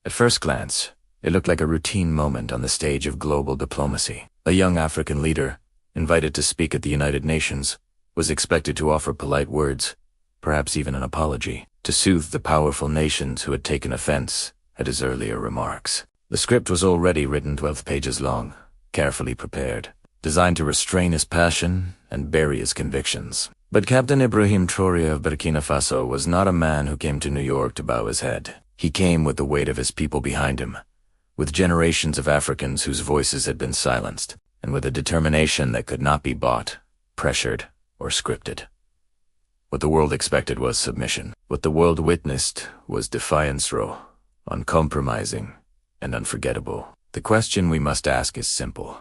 At first glance, it looked like a routine moment on the stage of global diplomacy. A young African leader, invited to speak at the United Nations, was expected to offer polite words, perhaps even an apology, to soothe the powerful nations who had taken offense at his earlier remarks. The script was already written 12 pages long, carefully prepared, designed to restrain his passion and bury his convictions. But Captain Ibrahim Traoré of Burkina Faso was not a man who came to New York to bow his head. He came with the weight of his people behind him, with generations of Africans whose voices had been silenced, and with a determination that could not be bought, pressured, or scripted. What the world expected was submission. What the world witnessed was defiance raw, uncompromising, and unforgettable. The question we must ask is simple.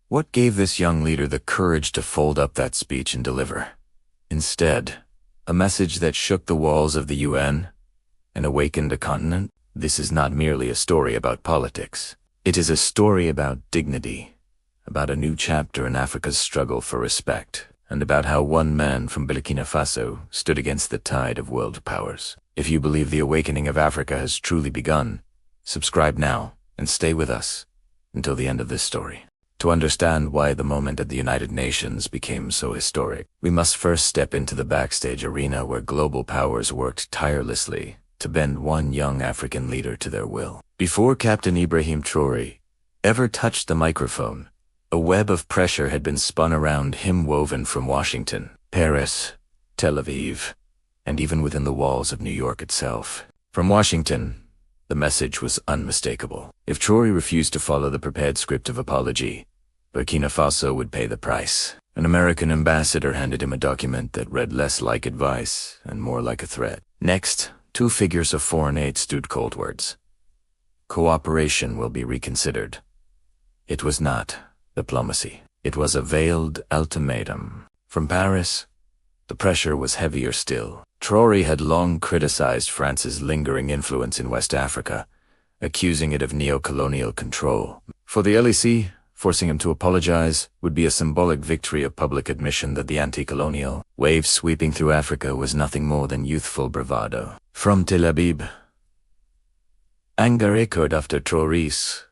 What gave this young leader the courage to fold up that speech and deliver? Instead, a message that shook the walls of the UN and awakened a continent? This is not merely a story about politics. It is a story about dignity, about a new chapter in Africa's struggle for respect, and about how one man from Burkina Faso stood against the tide of world powers. If you believe the awakening of Africa has truly begun, subscribe now and stay with us until the end of this story. To understand why the moment at the United Nations became so historic, we must first step into the backstage arena where global powers worked tirelessly to bend one young African leader to their will. Before Captain Ibrahim Traoré ever touched the microphone, a web of pressure had been spun around him, woven from Washington, Paris, Tel Aviv, and even within the walls of New York itself. From Washington, the message was unmistakable. If Traoré refused to follow the prepared script of apology, Burkina Faso would pay the price. An American ambassador handed him a document that read less like advice and more like a threat. Next, two figures of foreign aid stood cold words. Cooperation will be reconsidered. It was not diplomacy. It was a veiled ultimatum. From Paris, the pressure was heavier still. Traoré had long criticized France's lingering influence in West Africa, accusing it of neo-colonial control. For the LEC, forcing him to apologize would be a symbolic victory of public admission that the anti-colonial wave sweeping through Africa was nothing more than youthful bravado. From Tel Aviv, anger echoed after Traoré's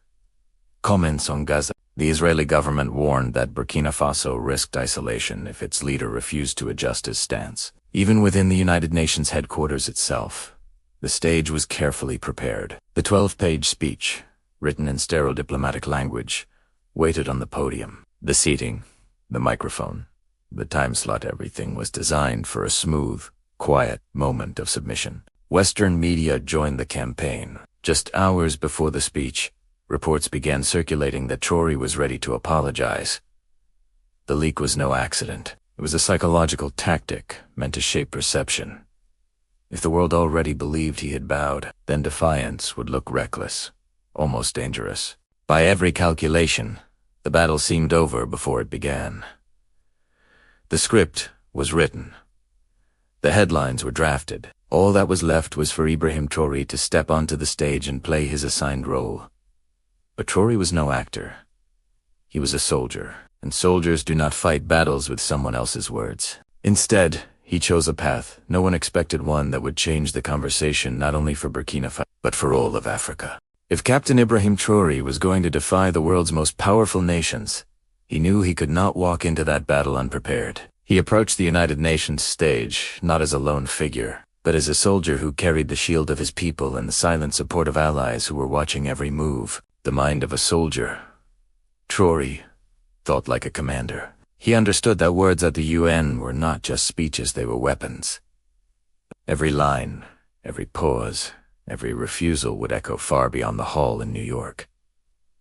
comments on Gaza. The Israeli government warned that Burkina Faso risked isolation if its leader refused to adjust his stance. Even within the United Nations headquarters itself, the stage was carefully prepared. The 12-page speech, written in sterile diplomatic language, waited on the podium. The seating, the microphone, the time slot, everything was designed for a smooth, quiet moment of submission. Western media joined the campaign. Just hours before the speech, reports began circulating that Traoré was ready to apologize. The leak was no accident. It was a psychological tactic meant to shape perception. If the world already believed he had bowed, then defiance would look reckless, almost dangerous. By every calculation, the battle seemed over before it began. The script was written. The headlines were drafted. All that was left was for Ibrahim Traoré to step onto the stage and play his assigned role. But Traoré was no actor. He was a soldier, and soldiers do not fight battles with someone else's words. Instead, he chose a path no one expected, one that would change the conversation not only for Burkina Faso, but for all of Africa. If Captain Ibrahim Traoré was going to defy the world's most powerful nations, he knew he could not walk into that battle unprepared. He approached the United Nations stage not as a lone figure, but as a soldier who carried the shield of his people and the silent support of allies who were watching every move. The mind of a soldier. Traoré thought like a commander. He understood that words at the UN were not just speeches, they were weapons. Every line, every pause, every refusal would echo far beyond the hall in New York.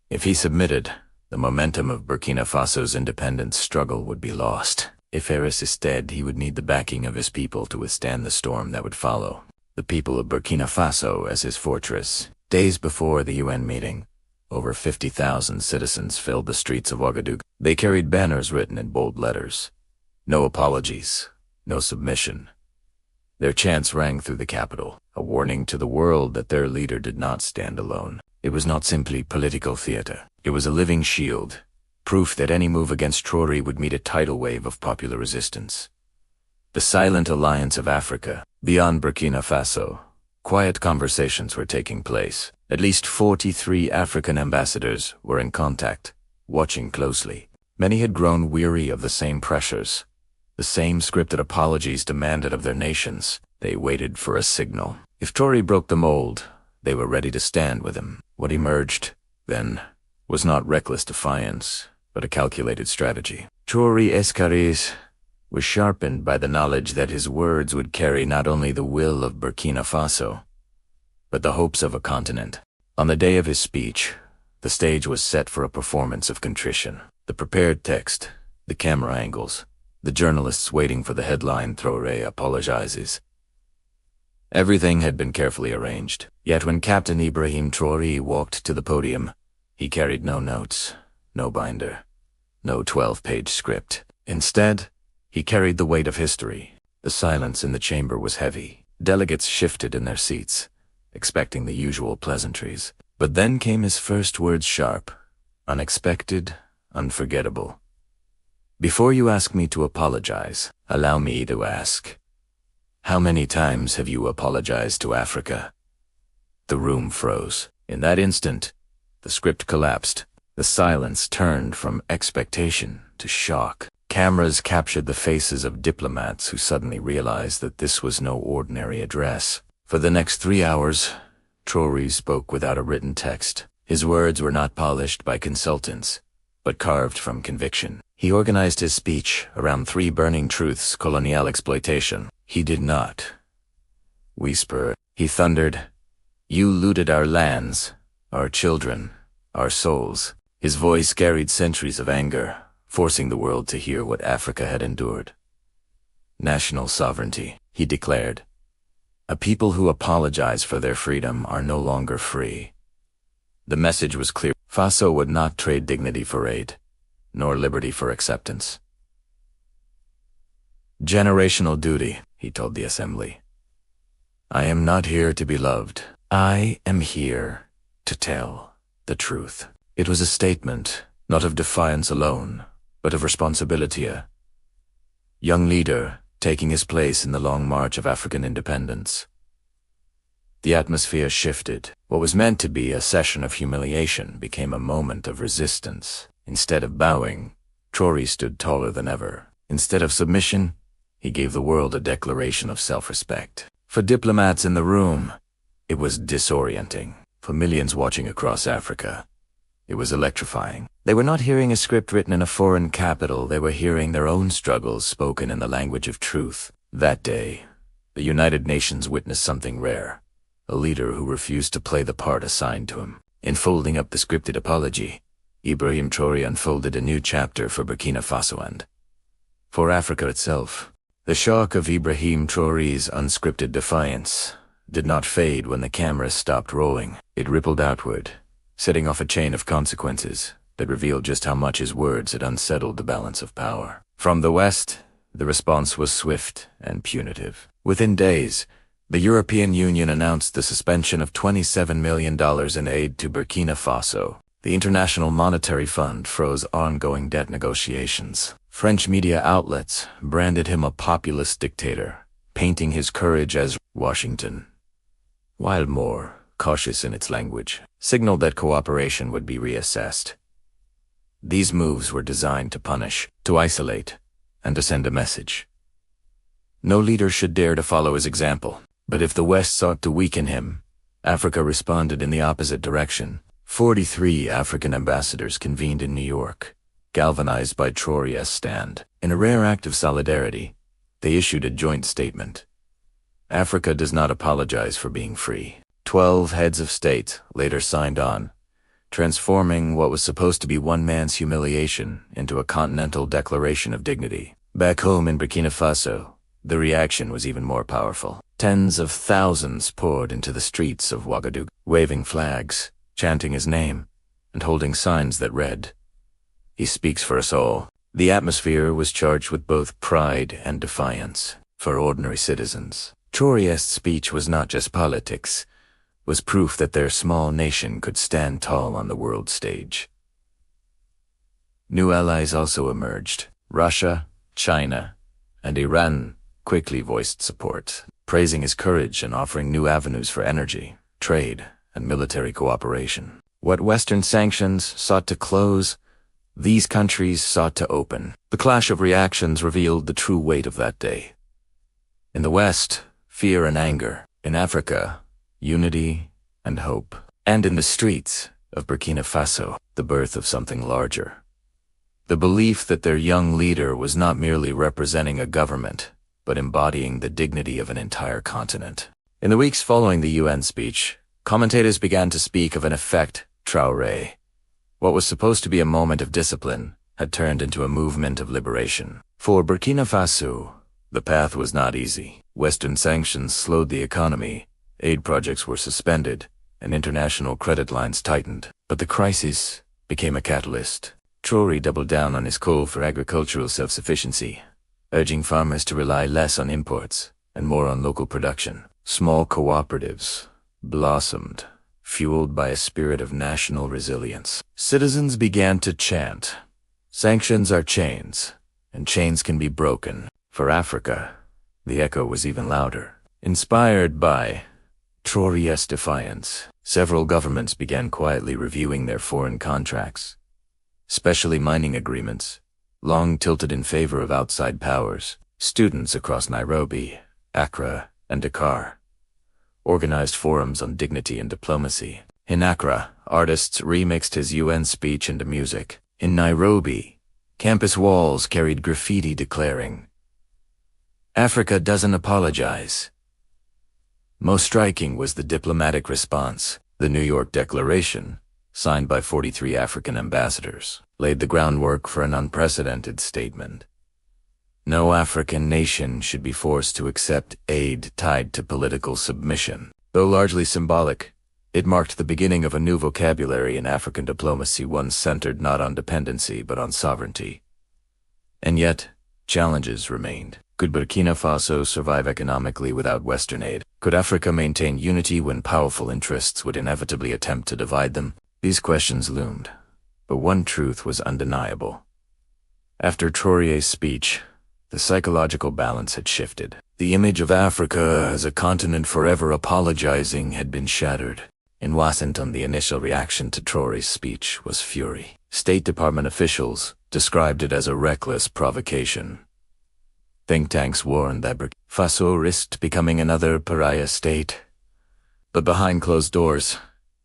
If he submitted, the momentum of Burkina Faso's independence struggle would be lost. If he resisted, he would need the backing of his people to withstand the storm that would follow. The people of Burkina Faso as his fortress. Days before the UN meeting, over 50,000 citizens filled the streets of Ouagadougou. They carried banners written in bold letters. No apologies, no submission. Their chants rang through the capital, a warning to the world that their leader did not stand alone. It was not simply political theater. It was a living shield, proof that any move against Traoré would meet a tidal wave of popular resistance. The silent alliance of Africa, beyond Burkina Faso, Quiet conversations were taking place. At least 43 African ambassadors were in contact, watching closely. Many had grown weary of the same pressures, the same scripted apologies demanded of their nations. They waited for a signal. If Traoré broke the mold, they were ready to stand with him. What emerged, then, was not reckless defiance, but a calculated strategy. Traoré Escaris was sharpened by the knowledge that his words would carry not only the will of Burkina Faso, but the hopes of a continent. On the day of his speech, the stage was set for a performance of contrition. The prepared text, the camera angles, the journalists waiting for the headline "Traoré apologizes." Everything had been carefully arranged. Yet when Captain Ibrahim Traoré walked to the podium, he carried no notes, no binder, no 12-page script. Instead, he carried the weight of history. The silence in the chamber was heavy. Delegates shifted in their seats, expecting the usual pleasantries. But then came his first words, sharp, unexpected, unforgettable. "Before you ask me to apologize, allow me to ask, how many times have you apologized to Africa?" The room froze. In that instant, the script collapsed. The silence turned from expectation to shock. Cameras captured the faces of diplomats who suddenly realized that this was no ordinary address. For the next 3 hours, Traoré spoke without a written text. His words were not polished by consultants, but carved from conviction. He organized his speech around 3 burning truths: colonial exploitation. He did not whisper. He thundered, "You looted our lands, our children, our souls." His voice carried centuries of anger, forcing the world to hear what Africa had endured. National sovereignty, he declared. A people who apologize for their freedom are no longer free. The message was clear. Faso would not trade dignity for aid, nor liberty for acceptance. "Generational duty," he told the assembly. "I am not here to be loved. I am here to tell the truth." It was a statement, not of defiance alone, but of responsibility. A young leader taking his place in the long march of African independence. The atmosphere shifted. What was meant to be a session of humiliation became a moment of resistance. Instead of bowing, Traoré stood taller than ever. Instead of submission, he gave the world a declaration of self-respect. For diplomats in the room, it was disorienting. For millions watching across Africa, it was electrifying. They were not hearing a script written in a foreign capital. They were hearing their own struggles spoken in the language of truth. That day, the United Nations witnessed something rare. A leader who refused to play the part assigned to him. In folding up the scripted apology, Ibrahim Traoré unfolded a new chapter for Burkina Faso and for Africa itself. The shock of Ibrahim Traoré's unscripted defiance did not fade when the cameras stopped rolling. It rippled outward, setting off a chain of consequences that revealed just how much his words had unsettled the balance of power. From the West, the response was swift and punitive. Within days, the European Union announced the suspension of $27 million in aid to Burkina Faso. The International Monetary Fund froze ongoing debt negotiations. French media outlets branded him a populist dictator, painting his courage as Washington, while more, cautious in its language, signaled that cooperation would be reassessed. These moves were designed to punish, to isolate, and to send a message. No leader should dare to follow his example. But if the West sought to weaken him, Africa responded in the opposite direction. 43 African ambassadors convened in New York, galvanized by Traoré's stand. In a rare act of solidarity, they issued a joint statement. Africa does not apologize for being free. 12 heads of state later signed on, transforming what was supposed to be one man's humiliation into a continental declaration of dignity. Back home in Burkina Faso, the reaction was even more powerful. Tens of thousands poured into the streets of Ouagadougou, waving flags, chanting his name, and holding signs that read, "He speaks for us all." The atmosphere was charged with both pride and defiance. For ordinary citizens, Traoré's speech was not just politics, was proof that their small nation could stand tall on the world stage. New allies also emerged. Russia, China, and Iran quickly voiced support, praising his courage and offering new avenues for energy, trade, and military cooperation. What Western sanctions sought to close, these countries sought to open. The clash of reactions revealed the true weight of that day. In the West, fear and anger. In Africa, unity and hope. And in the streets of Burkina Faso, the birth of something larger. The belief that their young leader was not merely representing a government, but embodying the dignity of an entire continent. In the weeks following the UN speech, commentators began to speak of an effect Traoré. What was supposed to be a moment of discipline had turned into a movement of liberation. For Burkina Faso, the path was not easy. Western sanctions slowed the economy, aid projects were suspended, and international credit lines tightened. But the crisis became a catalyst. Traoré doubled down on his call for agricultural self-sufficiency, urging farmers to rely less on imports and more on local production. Small cooperatives blossomed, fueled by a spirit of national resilience. Citizens began to chant, "Sanctions are chains, and chains can be broken." For Africa, the echo was even louder. Inspired by Traoré's defiance, several governments began quietly reviewing their foreign contracts, especially mining agreements, long tilted in favor of outside powers. Students across Nairobi, Accra, and Dakar organized forums on dignity and diplomacy. In Accra, artists remixed his UN speech into music. In Nairobi, campus walls carried graffiti declaring, "Africa doesn't apologize." Most striking was the diplomatic response. The New York Declaration, signed by 43 African ambassadors, laid the groundwork for an unprecedented statement. No African nation should be forced to accept aid tied to political submission. Though largely symbolic, it marked the beginning of a new vocabulary in African diplomacy, one centered not on dependency but on sovereignty. And yet, challenges remained. Could Burkina Faso survive economically without Western aid? Could Africa maintain unity when powerful interests would inevitably attempt to divide them? These questions loomed, but one truth was undeniable. After Traoré's speech, the psychological balance had shifted. The image of Africa as a continent forever apologizing had been shattered. In Washington, the initial reaction to Traoré's speech was fury. State Department officials described it as a reckless provocation. Think tanks warned that Burkina Faso risked becoming another pariah state. But behind closed doors,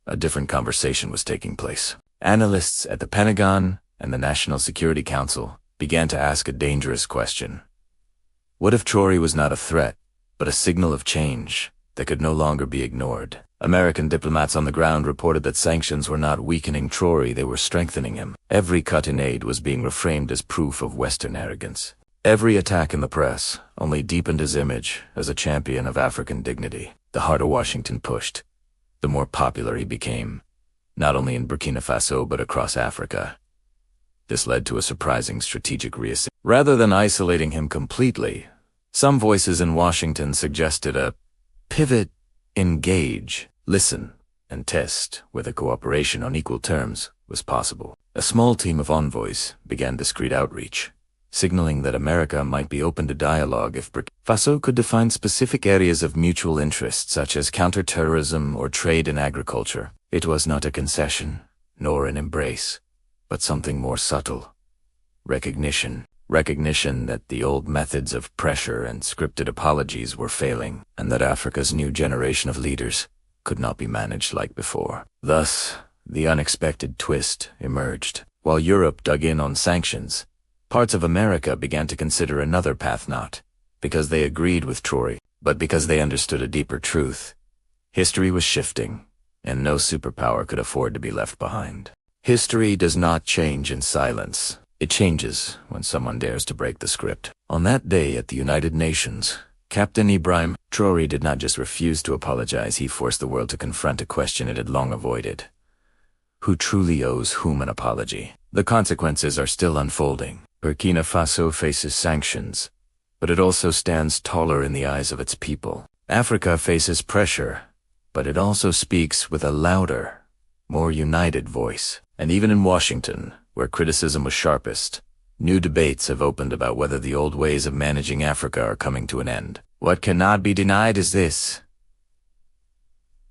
a different conversation was taking place. Analysts at the Pentagon and the National Security Council began to ask a dangerous question. What if Traoré was not a threat, but a signal of change that could no longer be ignored? American diplomats on the ground reported that sanctions were not weakening Traoré, they were strengthening him. Every cut in aid was being reframed as proof of Western arrogance. Every attack in the press only deepened his image as a champion of African dignity. The harder Washington pushed, the more popular he became, not only in Burkina Faso but across Africa. This led to a surprising strategic reassessment. Rather than isolating him completely, some voices in Washington suggested a pivot, engage, listen, and test whether cooperation on equal terms was possible. A small team of envoys began discreet outreach, signaling that America might be open to dialogue if Burkina Faso could define specific areas of mutual interest such as counterterrorism or trade and agriculture. It was not a concession, nor an embrace, but something more subtle. Recognition. Recognition that the old methods of pressure and scripted apologies were failing, and that Africa's new generation of leaders could not be managed like before. Thus, the unexpected twist emerged. While Europe dug in on sanctions, parts of America began to consider another path, not because they agreed with Traoré, but because they understood a deeper truth. History was shifting, and no superpower could afford to be left behind. History does not change in silence. It changes when someone dares to break the script. On that day at the United Nations, Captain Ibrahim Traoré did not just refuse to apologize, he forced the world to confront a question it had long avoided. Who truly owes whom an apology? The consequences are still unfolding. Burkina Faso faces sanctions, but it also stands taller in the eyes of its people. Africa faces pressure, but it also speaks with a louder, more united voice. And even in Washington, where criticism was sharpest, New debates have opened about whether the old ways of managing Africa are coming to an end. What cannot be denied is this: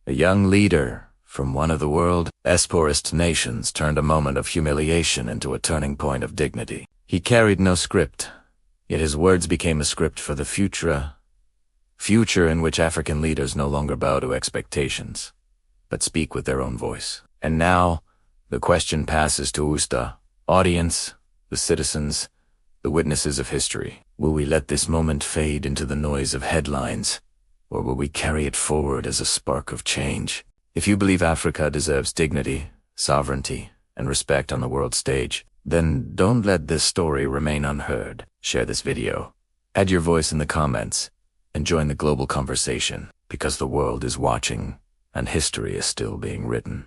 a young leader from one of the world's poorest nations turned a moment of humiliation into a turning point of dignity. He carried no script, yet his words became a script for the future in which African leaders no longer bow to expectations, but speak with their own voice. And now, the question passes to us, the audience, the citizens, the witnesses of history. Will we let this moment fade into the noise of headlines, or will we carry it forward as a spark of change? If you believe Africa deserves dignity, sovereignty, and respect on the world stage, then don't let this story remain unheard. Share this video, add your voice in the comments, and join the global conversation, because the world is watching and history is still being written.